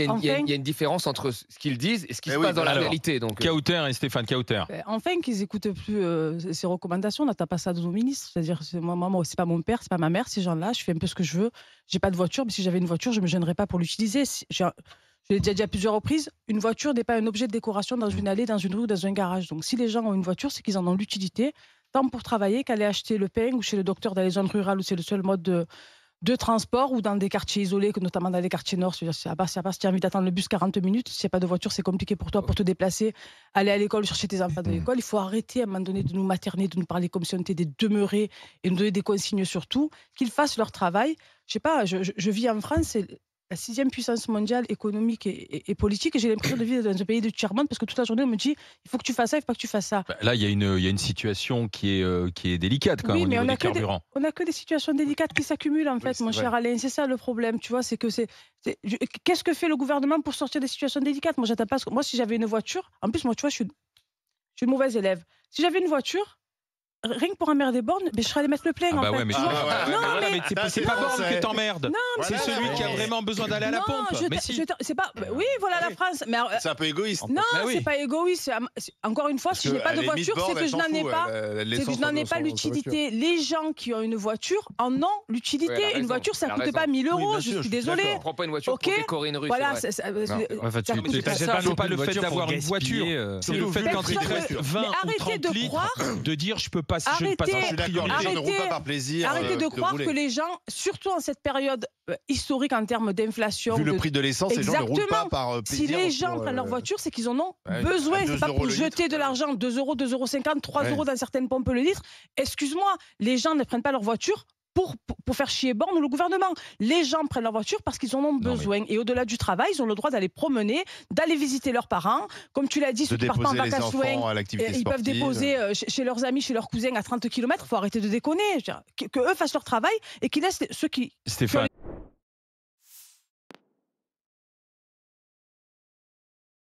Il y a une différence entre ce qu'ils disent et ce qui se passe dans la réalité. Donc, Kauter et Stéphane Kauter. Enfin qu'ils n'écoutent plus ces recommandations. Là, t'as pas ça de nos ministres. C'est-à-dire, moi, c'est pas mon père, c'est pas ma mère. Ces gens-là, je fais un peu ce que je veux. J'ai pas de voiture, mais si j'avais une voiture, je me gênerais pas pour l'utiliser. Je l'ai déjà dit à plusieurs reprises. Une voiture n'est pas un objet de décoration dans une allée, dans une rue ou dans un garage. Donc, si les gens ont une voiture, c'est qu'ils en ont l'utilité, tant pour travailler qu'aller acheter le pain ou chez le docteur dans les zones rurales où c'est le seul mode de transport, ou dans des quartiers isolés, notamment dans les quartiers nord. Si tu as envie d'attendre le bus 40 minutes, s'il n'y a pas de voiture, c'est compliqué pour toi pour te déplacer, aller à l'école, chercher tes enfants de l'école. Il faut arrêter à un moment donné de nous materner, de nous parler comme si on était des demeurés et nous donner des consignes surtout, qu'ils fassent leur travail. Je sais pas, je vis en France, c'est la 6e puissance mondiale économique et politique, et j'ai l'impression de vivre dans un pays de tiers-monde parce que toute la journée on me dit il faut que tu fasses ça, il faut pas que tu fasses ça. Là, il y a une situation qui est délicate quand même au niveau des carburants. On n'a que des situations délicates qui s'accumulent en fait, mon cher Alain. C'est ça le problème, tu vois, c'est que qu'est-ce que fait le gouvernement pour sortir des situations délicates? Moi, j'attends pas. Moi, si j'avais une voiture, en plus, moi, tu vois, je suis une mauvaise élève. Si j'avais une voiture, rien que pour emmerder Borne, je serais allé mettre le plein. Ah bah en fait. ouais, mais c'est pas Borne qui t'emmerde. C'est celui qui a vraiment besoin d'aller à la pompe. C'est pas. Oui, voilà la France. Mais c'est un peu égoïste. Non, c'est pas égoïste. Encore une fois, si je n'ai pas de voiture, c'est que je n'en ai pas. C'est que je n'en ai pas l'utilité. Les gens qui ont une voiture en ont l'utilité. Une voiture, ça coûte pas 1000 €. Je suis désolée. On prend pas une voiture pour décorer une rue. Voilà. C'est pas le fait d'avoir une voiture. C'est le fait quand il te reste 20 ou 30 litres de dire je peux pas. Arrêtez de croire que les gens, surtout en cette période historique en termes d'inflation. Vu le prix de l'essence, les gens ne roulent pas par plaisir. Si les gens prennent leur voiture, c'est qu'ils en ont besoin. C'est pas pour jeter de l'argent, 2 €, 2,50 €, 3 € dans certaines pompes le litre. Excuse-moi, les gens ne prennent pas leur voiture pour faire chier Borne ou le gouvernement. Les gens prennent leur voiture parce qu'ils en ont besoin. Et au-delà du travail, ils ont le droit d'aller promener, d'aller visiter leurs parents. Comme tu l'as dit, ceux qui partent pas en vacances loin, ils peuvent déposer chez leurs amis, chez leurs cousins à 30 km. Il faut arrêter de déconner. Que eux fassent leur travail et qu'ils laissent ceux qui... Stéphane.